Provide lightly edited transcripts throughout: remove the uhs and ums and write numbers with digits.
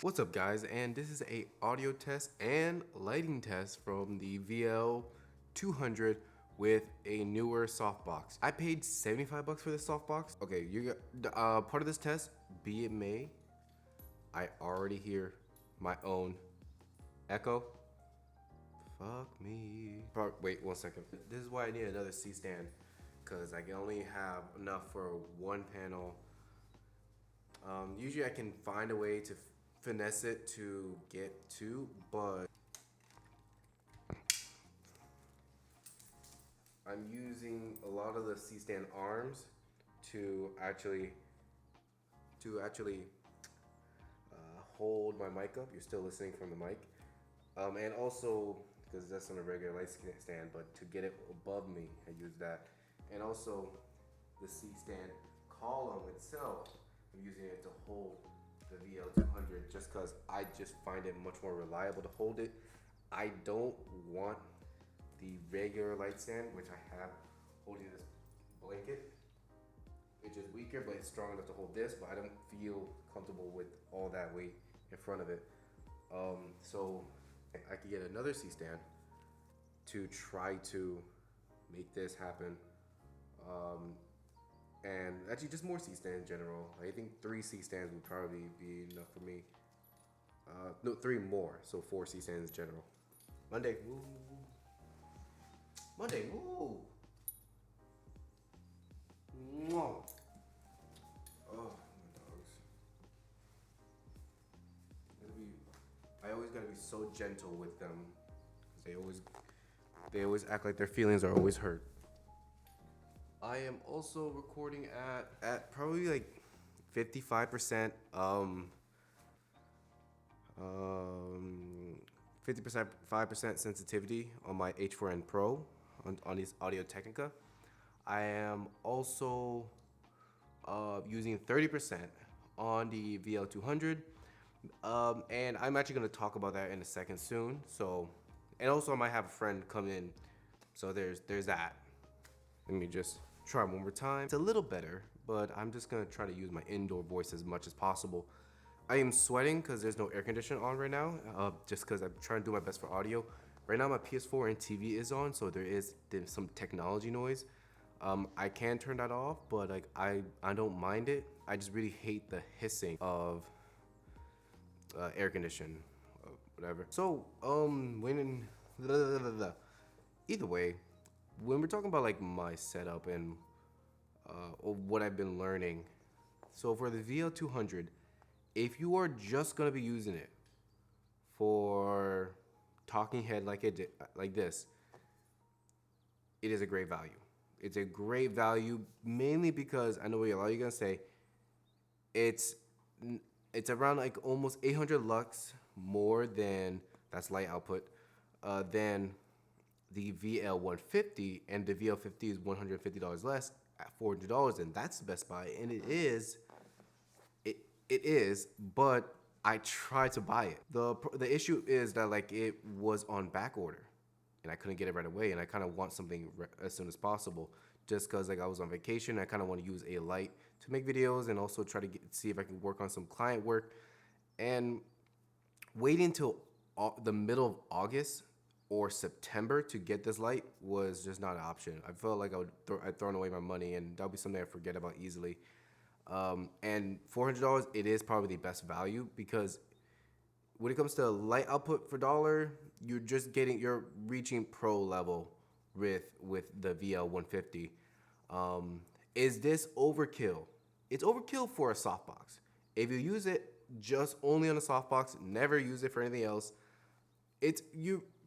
What's up guys, and this is a audio test and lighting test from the VL200 with a newer softbox. I paid 75 bucks for this softbox. Okay, you got part of this test, be it may, I already hear my own echo. Fuck me. Wait 1 second. This is why I need another C stand, because I can only have enough for one panel. Usually I can find a way to finesse it to get two, but I'm using a lot of the C-stand arms to actually hold my mic up. You're still listening from the mic, and also because that's on a regular light stand, but to get it above me, I use that, and also the C-stand column itself. I'm using it to hold the VL200 just because I just find it much more reliable to hold it. I don't want the regular light stand, which I have holding this blanket. It's just weaker, but it's strong enough to hold this, but I don't feel comfortable with all that weight in front of it. So I could get another C-stand to try to make this happen. And actually just more C-stand in general. I think 3 C-stands would probably be enough for me. No, 3 more, so 4 C-stands in general. Monday, woo. Monday, woo. Mwah. Oh, my dogs. I always gotta be so gentle with them, because they always act like their feelings are always hurt. I am also recording at probably like 55%, 50%, 5% sensitivity on my H4n Pro on this Audio Technica. I am also using 30% on the VL200, and I'm actually gonna talk about that in a second soon. So, and also I might have a friend come in, so there's that. Let me just try one more time. It's a little better, but I'm just gonna try to use my indoor voice as much as possible. I am sweating because there's no air conditioning on right now, just because I'm trying to do my best for audio. Right now my PS4 and TV is on, so there's some technology noise. I can turn that off, but like I don't mind it. I just really hate the hissing of air condition, whatever. So either way, when we're talking about like my setup and or what I've been learning, so for the VL200, if you are just gonna be using it for talking head like this, it is a great value. It's a great value mainly because I know what a lot of you are gonna say. It's around like almost 800 lux more than that's light output than the VL150, and the VL50 is $150 less at $400, and that's the Best Buy, and it is, but I tried to buy it. The issue is that like it was on back order, and I couldn't get it right away, and I kind of want something as soon as possible, just because like I was on vacation. I kind of want to use a light to make videos and also try to see if I can work on some client work, and waiting until the middle of August or September to get this light was just not an option. I felt like I'd thrown away my money, and that would be something I forget about easily. And $400, it is probably the best value, because when it comes to light output for dollar, you're reaching pro level with the VL150. Is this overkill? It's overkill for a softbox. If you use it just only on a softbox, never use it for anything else,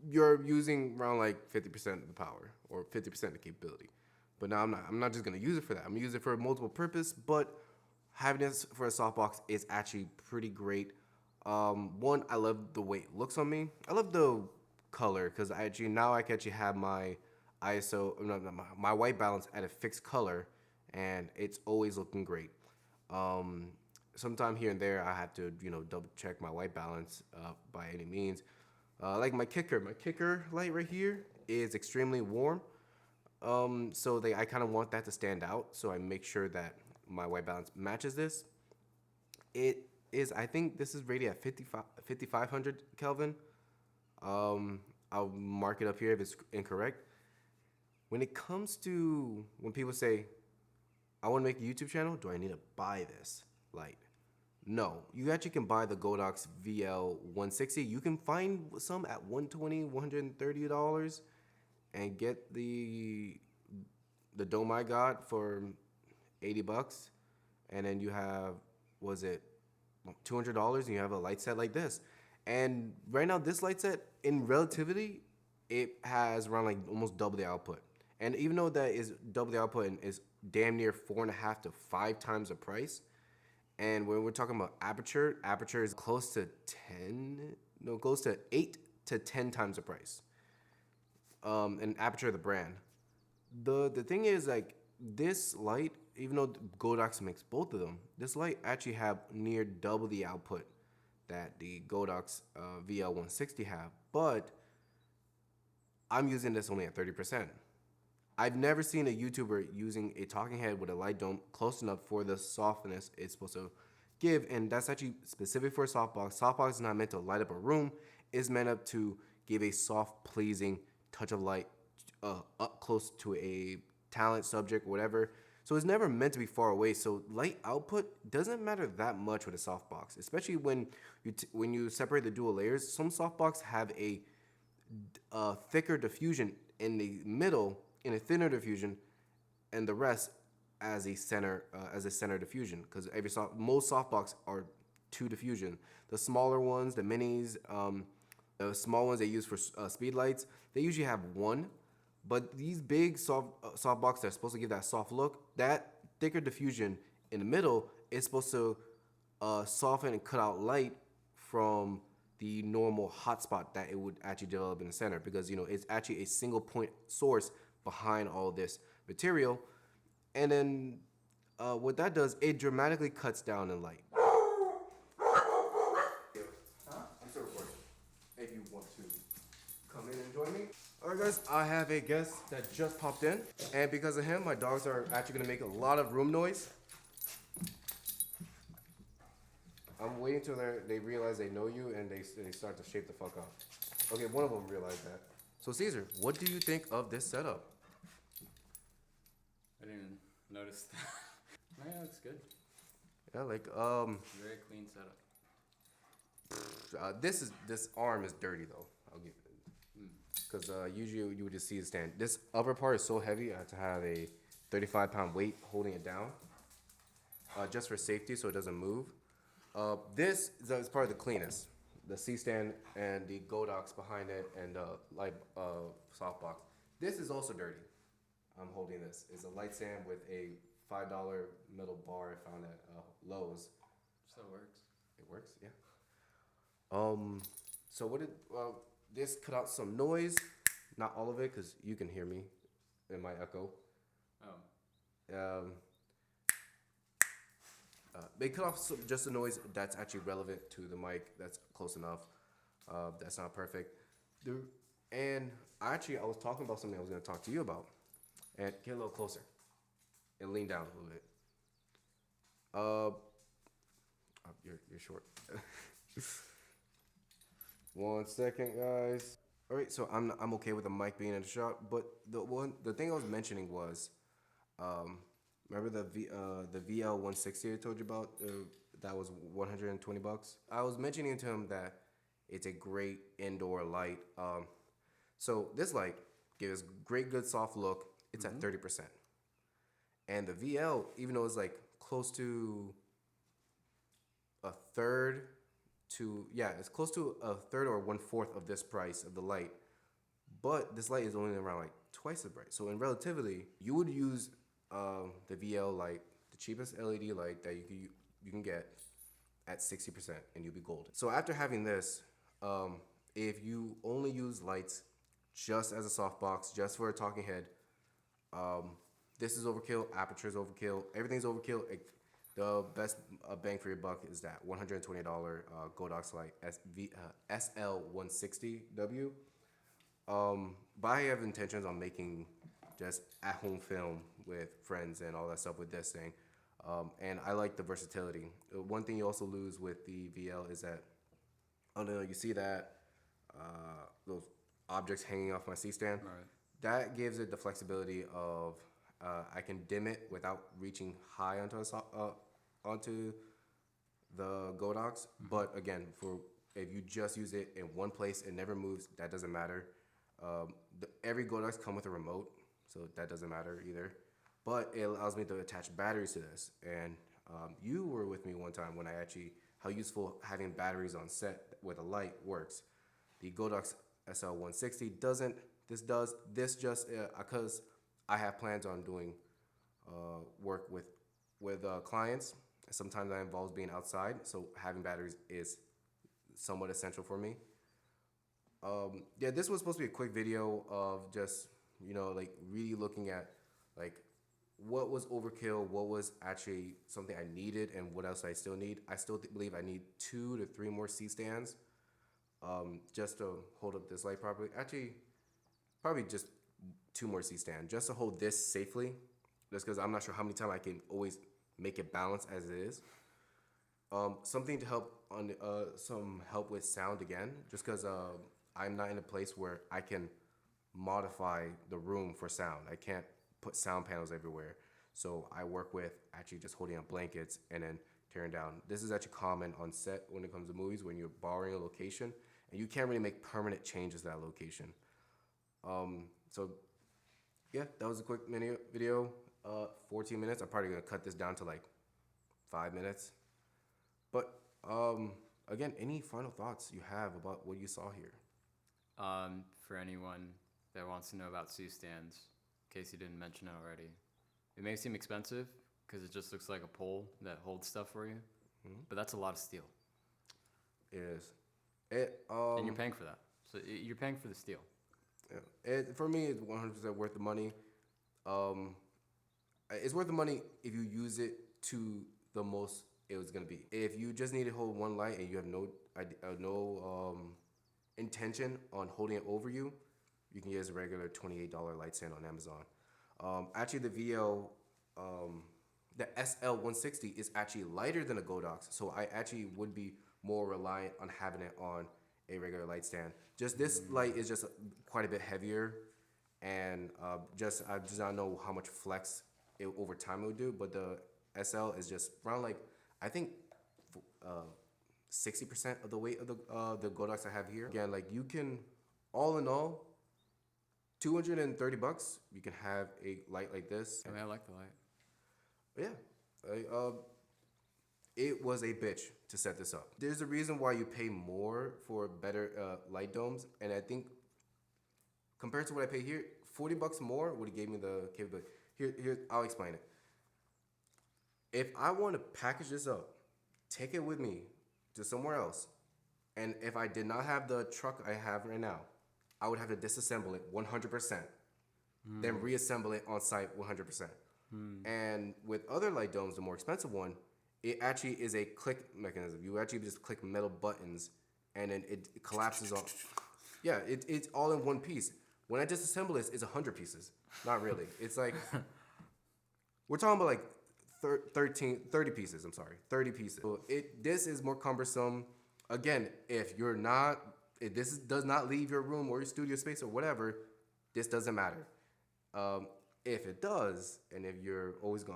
you're using around like 50% of the power or 50% of the capability. But now I'm not just gonna use it for that. I'm gonna use it for multiple purpose, but having this for a softbox is actually pretty great. One, I love the way it looks on me. I love the color, because I can actually have my ISO, no, my white balance at a fixed color, and it's always looking great. Sometime here and there, I have to double check my white balance by any means. Like my kicker light right here is extremely warm. So I kind of want that to stand out, so I make sure that my white balance matches this. is I think this is rated at 5500 Kelvin. I'll mark it up here if it's incorrect. When it comes to when people say, I want to make a YouTube channel, do I need to buy this light? No, you actually can buy the Godox VL160. You can find some at $120, $130 and get the dome I got for $80. And then you have, was it $200 and you have a light set like this. And right now this light set in relativity, it has around like almost double the output. And even though that is double the output and is damn near 4.5 to 5 times the price. And when we're talking about aperture is close to 8 to 10 times the price. And aperture, the brand. The thing is, like, this light, even though Godox makes both of them, this light actually have near double the output that the Godox VL160 have. But I'm using this only at 30%. I've never seen a YouTuber using a talking head with a light dome close enough for the softness it's supposed to give, and that's actually specific for a softbox. Softbox is not meant to light up a room; it's meant up to give a soft, pleasing touch of light up close to a talent, subject, whatever. So it's never meant to be far away. So light output doesn't matter that much with a softbox, especially when you separate the dual layers. Some softbox have a thicker diffusion in the middle, in a thinner diffusion, and the rest as a center diffusion. Because most softbox are 2 diffusion. The smaller ones, the minis, the small ones they use for speed lights, they usually have 1. But these big softbox that are supposed to give that soft look, that thicker diffusion in the middle is supposed to soften and cut out light from the normal hotspot that it would actually develop in the center, because it's actually a single point source behind all this material. And then what that does, it dramatically cuts down in light. I'm still recording. If you want to come in and join me. Alright guys, I have a guest that just popped in, and because of him, my dogs are actually going to make a lot of room noise. I'm waiting till they realize they know you and they start to shape the fuck up. Okay, one of them realized that. So Caesar, what do you think of this setup? I didn't even notice that. No, yeah, looks good. Yeah, like Very clean setup. this arm is dirty though. I'll give it. Because usually you would just see it stand. This upper part is so heavy, I had to have a 35-pound weight holding it down, just for safety so it doesn't move. This is part of the cleanest. The C-stand and the Godox behind it and the light softbox. This is also dirty. I'm holding this. It's a light stand with a $5 metal bar I found at Lowe's. So it works. It works, yeah. So what did this cut out some noise? Not all of it, because you can hear me in my echo. Oh. They cut off just the noise that's actually relevant to the mic. That's close enough. That's not perfect. And I was talking about something I was going to talk to you about. And get a little closer. And lean down a little bit. You're short. 1 second, guys. All right, so I'm okay with the mic being in the shot, but the thing I was mentioning was, remember the VL160 I told you about? That was $120. I was mentioning to him that it's a great indoor light. So this light gives great, good, soft look. It's at 30%. And the VL, even though it's like close to a third it's close to a third or 1/4 of this price of the light. But this light is only around like twice as bright. So in relativity, you would use the VL light, the cheapest LED light that you can get, at 60%, and you'll be golden. So after having this, if you only use lights just as a softbox, just for a talking head, this is overkill. Aperture is overkill. Everything's overkill. The best bang for your buck is that $120 Godox light SL160W. But I have intentions on making just at-home film with friends and all that stuff with this thing. And I like the versatility. One thing you also lose with the VL is that, I don't know, you see that those objects hanging off my C-stand. Right. That gives it the flexibility of I can dim it without reaching high onto the Godox. But again, for if you just use it in one place, it never moves. That doesn't matter. Every Godox come with a remote, so that doesn't matter either. But it allows me to attach batteries to this. And you were with me one time when I actually how useful having batteries on set with a light works. The Godox SL160 doesn't. This does. This just because I have plans on doing work with clients. Sometimes that involves being outside, so having batteries is somewhat essential for me. Yeah, this was supposed to be a quick video of just like really looking at like what was overkill, what was actually something I needed, and what else I still need. I still believe I need 2 to 3 more C-stands just to hold up this light properly. Actually, probably just 2 more C-stands just to hold this safely. Just because I'm not sure how many times I can always make it balance as it is. Something to help on some help with sound again, just because I'm not in a place where I can modify the room for sound. I can't put sound panels everywhere. So I work with actually just holding up blankets and then tearing down. This is actually common on set when it comes to movies when you're borrowing a location and you can't really make permanent changes to that location. So yeah, that was a quick mini video. 14 minutes. I'm probably gonna cut this down to like 5 minutes. But again, any final thoughts you have about what you saw here? For anyone that wants to know about C-stands, in case you didn't mention it already, it may seem expensive because it just looks like a pole that holds stuff for you, but that's a lot of steel. It is. And you're paying for that. So you're paying for the steel. Yeah. For me, it's 100% worth the money. It's worth the money if you use it to the most it was gonna be. If you just need to hold one light and you have no intention on holding it over you, you can use a regular $28 light stand on Amazon. Actually, the VL, the SL160 is actually lighter than a Godox, so I actually would be more reliant on having it on a regular light stand. Just this light is just quite a bit heavier, and I just don't know how much flex it over time it would do. But the SL is just around like I think 60% of the weight of the Godox I have here. Again, like you can, all in all, $230. You can have a light like this. I mean, I like the light. Yeah, it was a bitch to set this up. There's a reason why you pay more for better light domes, and I think compared to what I pay here, $40 more would have gave me the capability. Here, I'll explain it. If I want to package this up, take it with me to somewhere else, and if I did not have the truck I have right now, I would have to disassemble it 100%, then reassemble it on site 100%. And with other light domes, the more expensive one, it actually is a click mechanism. You actually just click metal buttons, and then it collapses on. Yeah, it's all in one piece. When I disassemble this, it's 100 pieces. Not really. It's like, we're talking about like 30 pieces, I'm sorry, 30 pieces. So this is more cumbersome. Again, if this does not leave your room or your studio space or whatever, this doesn't matter. If it does, and if you're always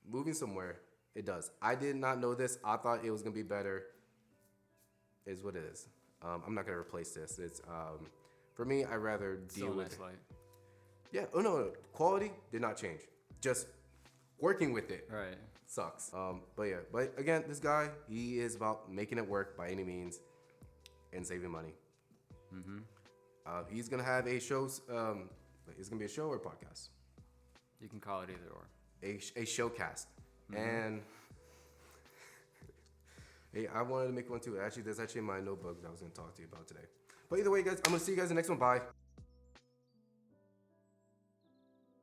moving somewhere, it does. I did not know this. I thought it was gonna be better. Is what it is. I'm not gonna replace this. It's for me. I rather deal with nice light. Yeah. Oh no, quality did not change. Just working with it. Right. Sucks. But yeah. But again, this guy, he is about making it work by any means and saving money. He's gonna have a show. It's gonna be a show or a podcast. You can call it either or. A showcast. And hey, I wanted to make one too. Actually, that's actually in my notebook that I was gonna talk to you about today. But either way, guys, I'm gonna see you guys in the next one. Bye.